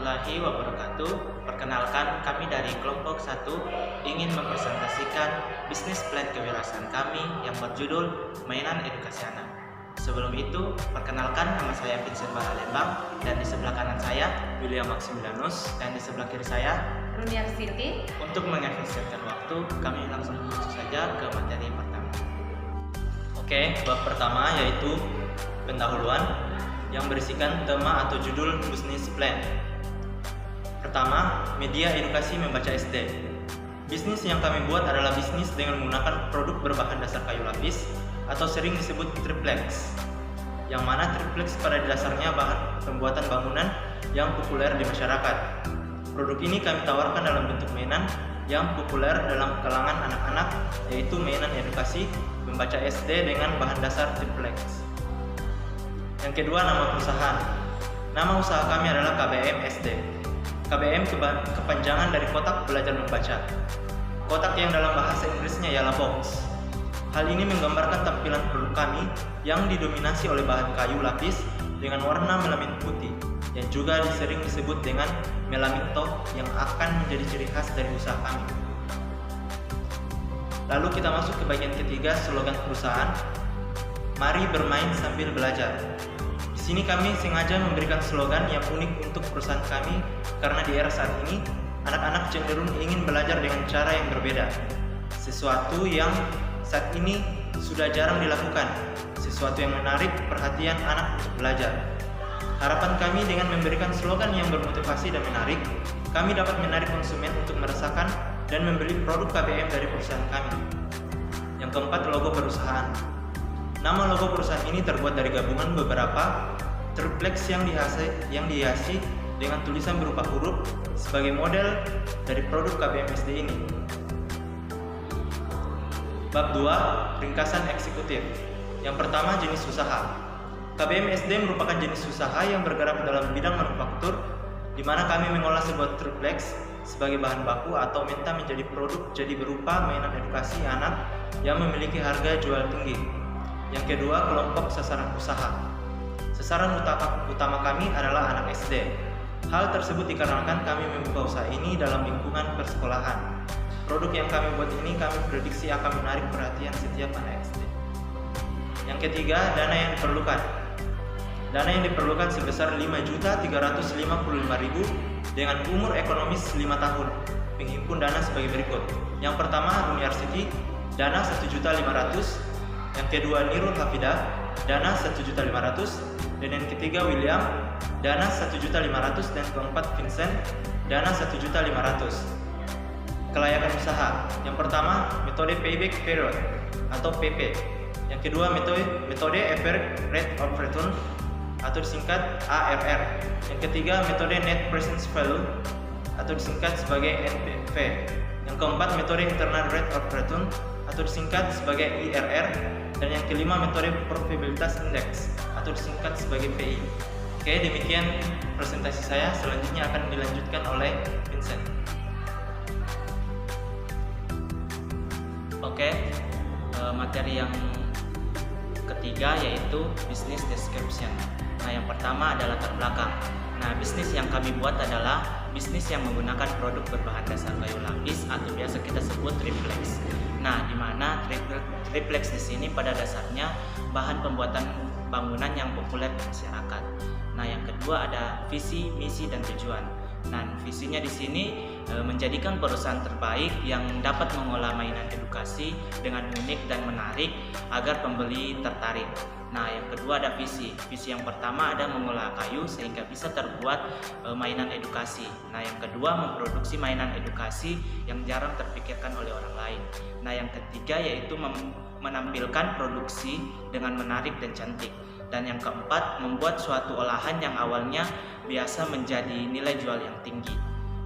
warahmatullahi wabarakatuh. Perkenalkan, kami dari kelompok 1 ingin mempresentasikan bisnis plan kewirausahaan kami yang berjudul Mainan Edukasi Anak. Sebelum itu, perkenalkan, nama saya Vincent Balalembang, dan di sebelah kanan saya William Maximilianus, dan di sebelah kiri saya Runiar Siti. Untuk mengefisienkan waktu, kami langsung masuk saja ke materi pertama. Oke, bab pertama yaitu pendahuluan yang berisikan tema atau judul bisnis plan. Pertama, media edukasi membaca SD. Bisnis yang kami buat adalah bisnis dengan menggunakan produk berbahan dasar kayu lapis atau sering disebut triplex. Yang mana triplex pada dasarnya bahan pembuatan bangunan yang populer di masyarakat. Produk ini kami tawarkan dalam bentuk mainan yang populer dalam kalangan anak-anak, yaitu mainan edukasi membaca SD dengan bahan dasar triplex. Yang kedua, nama perusahaan. Nama usaha kami adalah KBM SD. KBM kepanjangan dari kotak belajar membaca. Kotak yang dalam bahasa Inggrisnya ialah box. Hal ini menggambarkan tampilan produk kami yang didominasi oleh bahan kayu lapis dengan warna melamin putih, yang juga sering disebut dengan melaminto, yang akan menjadi ciri khas dari usaha kami. Lalu kita masuk ke bagian ketiga, slogan perusahaan. Mari bermain sambil belajar. Di sini kami sengaja memberikan slogan yang unik untuk perusahaan kami karena di era saat ini anak-anak cenderung ingin belajar dengan cara yang berbeda. Sesuatu yang saat ini sudah jarang dilakukan, sesuatu yang menarik perhatian anak untuk belajar. Harapan kami dengan memberikan slogan yang bermotivasi dan menarik, kami dapat menarik konsumen untuk merasakan dan membeli produk KBM dari perusahaan kami. Yang keempat, logo perusahaan. Nama logo perusahaan ini terbuat dari gabungan beberapa triplex yang dihiasi dengan tulisan berupa huruf sebagai model dari produk KBM SD ini. Bab 2, ringkasan eksekutif. Yang pertama, jenis usaha. KBM SD merupakan jenis usaha yang bergerak dalam bidang manufaktur, di mana kami mengolah sebuah triplex sebagai bahan baku atau menta menjadi produk jadi berupa mainan edukasi anak yang memiliki harga jual tinggi. Yang kedua, kelompok sasaran usaha. Sasaran utama kami adalah anak SD. Hal tersebut dikarenakan kami membuka usaha ini dalam lingkungan persekolahan. Produk yang kami buat ini kami prediksi akan menarik perhatian setiap anak SD. Yang ketiga, dana yang diperlukan. Dana yang diperlukan sebesar 5.355.000 dengan umur ekonomis 5 tahun. Penghimpun dana sebagai berikut. Yang pertama, Runiar Siti, dana 1.500.000. Yang kedua, Nirul Hafidah, dana 1.500.000. Dan yang ketiga, William, dana 1.500.000. Dan keempat, Vincent, dana 1.500.000. Kelayakan usaha. Yang pertama, metode payback period atau PP. Yang kedua, metode average rate of return atau disingkat ARR. Yang ketiga, metode net present value atau disingkat sebagai NPV. Yang keempat, metode internal rate of return atau disingkat sebagai IRR. Dan yang kelima, metode probabilitas index atau disingkat sebagai PI. Oke, demikian presentasi saya. Selanjutnya akan dilanjutkan oleh Vincent. Oke, materi yang ketiga yaitu business description. Nah, yang pertama adalah latar belakang. Nah, bisnis yang kami buat adalah bisnis yang menggunakan produk berbahan dasar kayu lapis atau biasa kita sebut triplex. Nah, di mana triplex di sini pada dasarnya bahan pembuatan bangunan yang populer di masyarakat. Nah, yang kedua ada visi, misi, dan tujuan. Nah, visinya di sini menjadikan perusahaan terbaik yang dapat mengolah mainan edukasi dengan unik dan menarik agar pembeli tertarik. Nah, yang kedua ada visi. Visi yang pertama ada mengolah kayu sehingga bisa terbuat mainan edukasi. Nah, yang kedua memproduksi mainan edukasi yang jarang terpikirkan oleh orang lain. Nah, yang ketiga yaitu menampilkan produksi dengan menarik dan cantik. Dan yang keempat, membuat suatu olahan yang awalnya biasa menjadi nilai jual yang tinggi.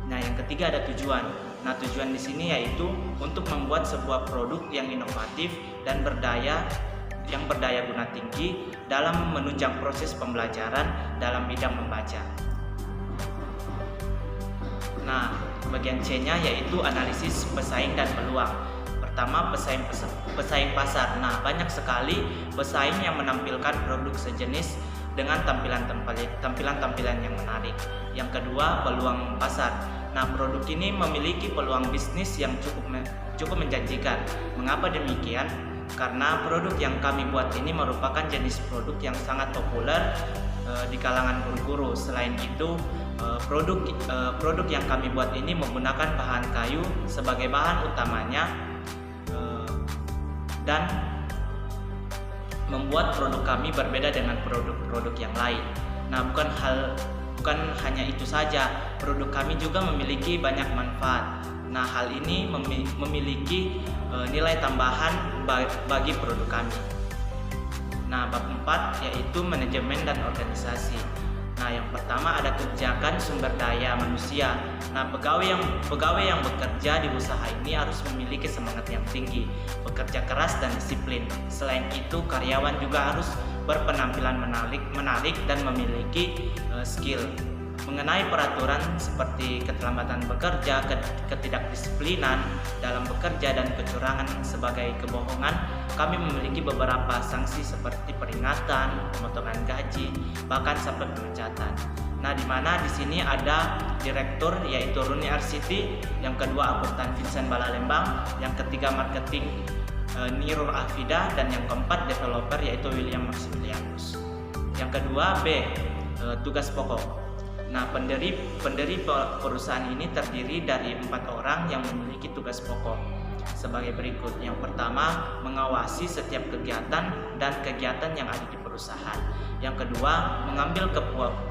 Nah, yang ketiga ada tujuan. Nah, tujuan di sini yaitu untuk membuat sebuah produk yang inovatif dan berdaya guna tinggi dalam menunjang proses pembelajaran dalam bidang membaca. Nah, bagian C-nya yaitu analisis pesaing dan peluang. Pertama, pesaing pasar. Nah, banyak sekali pesaing yang menampilkan produk sejenis dengan tampilan-tampilan yang menarik. Yang kedua, peluang pasar. Nah, produk ini memiliki peluang bisnis yang cukup menjanjikan. Mengapa demikian? Karena produk yang kami buat ini merupakan jenis produk yang sangat populer di kalangan guru-guru. Selain itu, produk yang kami buat ini menggunakan bahan kayu sebagai bahan utamanya dan membuat produk kami berbeda dengan produk-produk yang lain. Nah, bukan hanya itu saja, produk kami juga memiliki banyak manfaat. Nah, hal ini memiliki nilai tambahan bagi produk kami. Nah, bab 4 yaitu manajemen dan organisasi. Nah, yang pertama ada kebijakan sumber daya manusia. Nah, pegawai yang bekerja di usaha ini harus memiliki semangat yang tinggi, bekerja keras dan disiplin. Selain itu, karyawan juga harus berpenampilan menarik dan memiliki skill. Mengenai peraturan seperti keterlambatan bekerja, ketidakdisiplinan dalam bekerja, dan kecurangan sebagai kebohongan, kami memiliki beberapa sanksi seperti peringatan, pemotongan gaji, bahkan sampai pemecatan. Nah, di mana di sini ada direktur yaitu Runi RCT, yang kedua akuntan Vincent Balalembang, yang ketiga marketing Nirur Afida, dan yang keempat developer yaitu William Maximilianus. Yang kedua B, tugas pokok. Nah, pendiri perusahaan ini terdiri dari 4 orang yang memiliki tugas pokok sebagai berikut. Yang pertama, mengawasi setiap kegiatan yang ada di perusahaan. Yang kedua, mengambil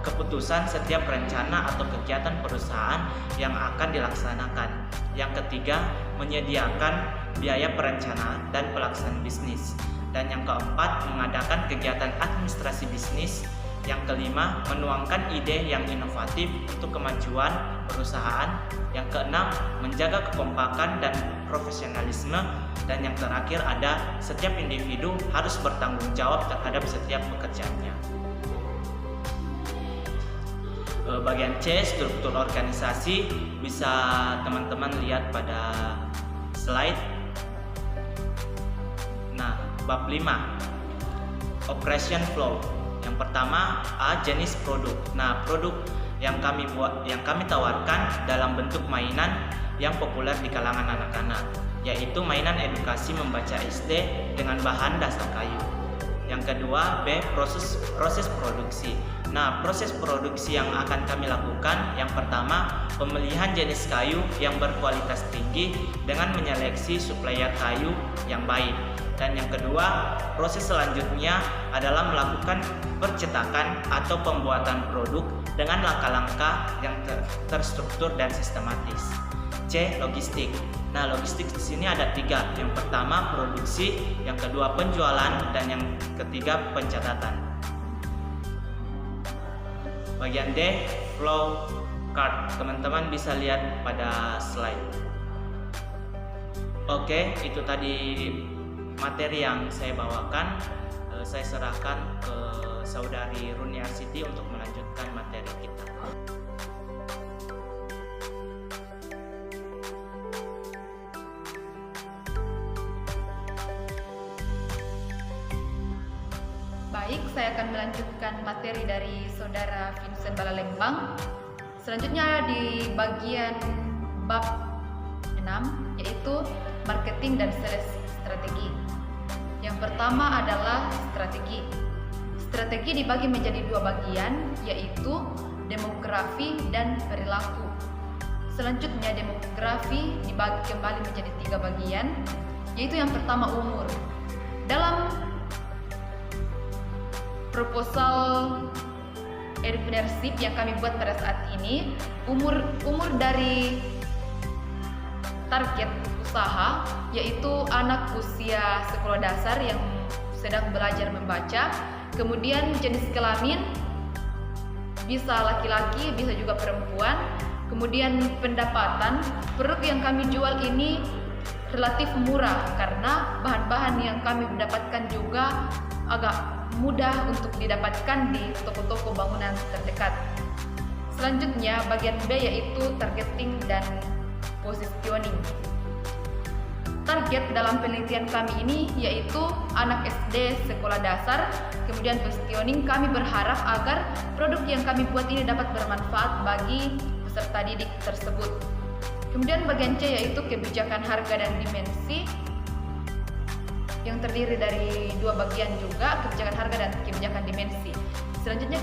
keputusan setiap rencana atau kegiatan perusahaan yang akan dilaksanakan. Yang ketiga, menyediakan biaya perencanaan dan pelaksanaan bisnis. Dan yang keempat, mengadakan kegiatan administrasi bisnis. Yang kelima, menuangkan ide yang inovatif untuk kemajuan perusahaan. Yang keenam, menjaga kekompakan dan profesionalisme. Dan yang terakhir ada setiap individu harus bertanggung jawab terhadap setiap pekerjaannya. Bagian C, struktur organisasi, bisa teman-teman lihat pada slide. Nah, bab 5, operation flow. Yang pertama, A, jenis produk. Nah, produk yang kami tawarkan dalam bentuk mainan yang populer di kalangan anak-anak, yaitu mainan edukasi membaca SD dengan bahan dasar kayu. Yang kedua, B, proses produksi. Nah, proses produksi yang akan kami lakukan, yang pertama, pemilihan jenis kayu yang berkualitas tinggi dengan menyeleksi supplier kayu yang baik. Dan yang kedua, proses selanjutnya adalah melakukan percetakan atau pembuatan produk dengan langkah-langkah yang terstruktur dan sistematis. C, logistik. Nah, logistik di sini ada 3. Yang pertama, produksi, yang kedua, penjualan, dan yang ketiga, pencatatan. Bagian D, flow chart. Teman-teman bisa lihat pada slide. Oke, itu tadi materi yang saya bawakan. Saya serahkan ke saudari Runi RCT untuk melanjutkan materi kita. Baik, saya akan melanjutkan materi dari saudara Vincent Balalembang. Selanjutnya di bagian bab 6, yaitu marketing dan sales strategi. Yang pertama adalah strategi. Strategi dibagi menjadi 2 bagian, yaitu demografi dan perilaku. Selanjutnya demografi dibagi kembali menjadi 3 bagian, yaitu yang pertama umur. Dalam proposal entrepreneurship yang kami buat pada saat ini, umur dari target usaha yaitu anak usia sekolah dasar yang sedang belajar membaca, kemudian jenis kelamin bisa laki-laki, bisa juga perempuan, kemudian pendapatan. Produk yang kami jual ini relatif murah karena bahan-bahan yang kami mendapatkan juga agak mudah untuk didapatkan di toko-toko bangunan terdekat. Selanjutnya bagian B yaitu targeting dan positioning. target dalam penelitian kami ini yaitu anak SD sekolah dasar. Kemudian positioning, kami berharap agar produk yang kami buat ini dapat bermanfaat bagi peserta didik tersebut. Kemudian bagian C yaitu kebijakan harga dan dimensi, yang terdiri dari dua bagian juga, kebijakan harga dan kebijakan dimensi. Selanjutnya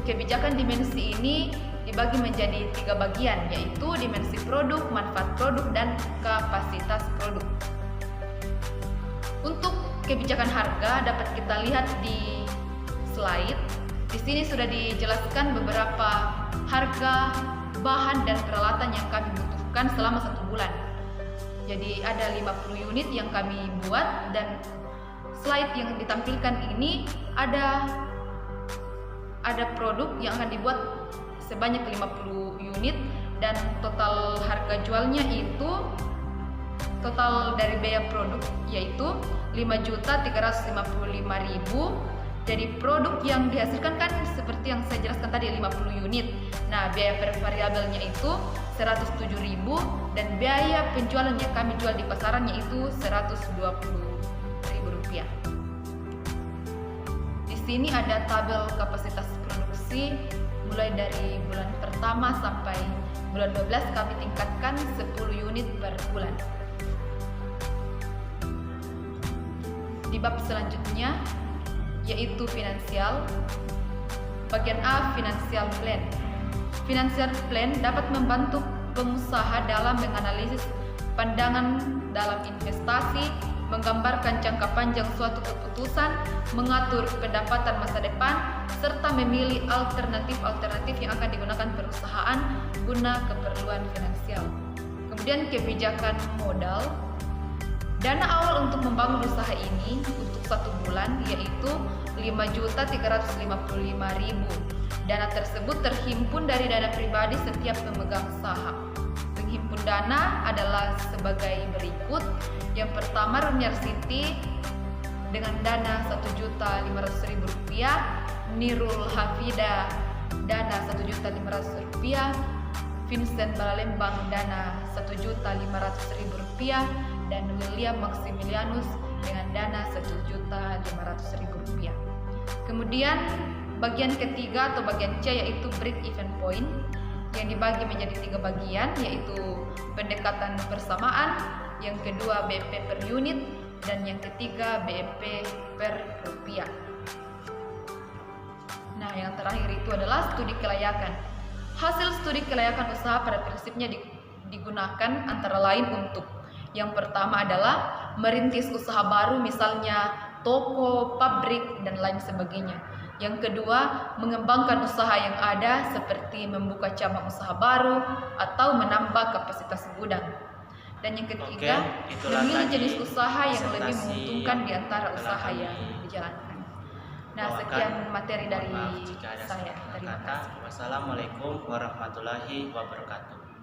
kebijakan dimensi ini dibagi menjadi 3 bagian, yaitu dimensi produk, manfaat produk, dan kapasitas produk. Untuk kebijakan harga dapat kita lihat di slide. Di sini sudah dijelaskan beberapa harga bahan dan peralatan yang kami butuhkan selama 1 bulan. Jadi ada 50 unit yang kami buat, dan slide yang ditampilkan ini ada produk yang akan dibuat sebanyak 50 unit, dan total harga jualnya itu total dari biaya produk yaitu 5.355.000. Jadi produk yang dihasilkan kan seperti yang saya jelaskan tadi 50 unit. Nah, biaya per variabelnya itu 107.000, dan biaya penjualan yang kami jual di pasarannya itu Rp120.000. Di sini ada tabel kapasitas produksi mulai dari bulan pertama sampai bulan 12 kami tingkatkan 10 unit per bulan. Di bab selanjutnya yaitu finansial. Bagian A, financial plan. Financial plan dapat membantu pengusaha dalam menganalisis pandangan dalam investasi, menggambarkan jangka panjang suatu keputusan, mengatur pendapatan masa depan, serta memilih alternatif-alternatif yang akan digunakan perusahaan guna keperluan finansial. Kemudian kebijakan modal. Dana awal untuk membangun usaha ini untuk 1 bulan yaitu Rp5.355.000. Dana tersebut terhimpun dari dana pribadi setiap pemegang saham. Penghimpun dana adalah sebagai berikut. Yang pertama, Runyar City dengan dana Rp1.500.000, Nirul Hafida dana Rp1.500.000, Vincent Balalembang dana Rp1.500.000, dan William Maximilianus dengan dana Rp1.500.000. Kemudian bagian ketiga atau bagian C yaitu break even point, yang dibagi menjadi 3 bagian, yaitu pendekatan persamaan, yang kedua BP per unit, dan yang ketiga BP per rupiah. Nah, yang terakhir itu adalah studi kelayakan. Hasil studi kelayakan usaha pada prinsipnya digunakan antara lain untuk yang pertama adalah merintis usaha baru, misalnya toko, pabrik, dan lain sebagainya. Yang kedua, mengembangkan usaha yang ada seperti membuka cabang usaha baru atau menambah kapasitas gudang. Dan yang ketiga, memilih jenis usaha yang lebih menguntungkan di antara usaha yang dijalankan. Nah, sekian materi dari saya. Terima kasih. Wassalamualaikum warahmatullahi wabarakatuh.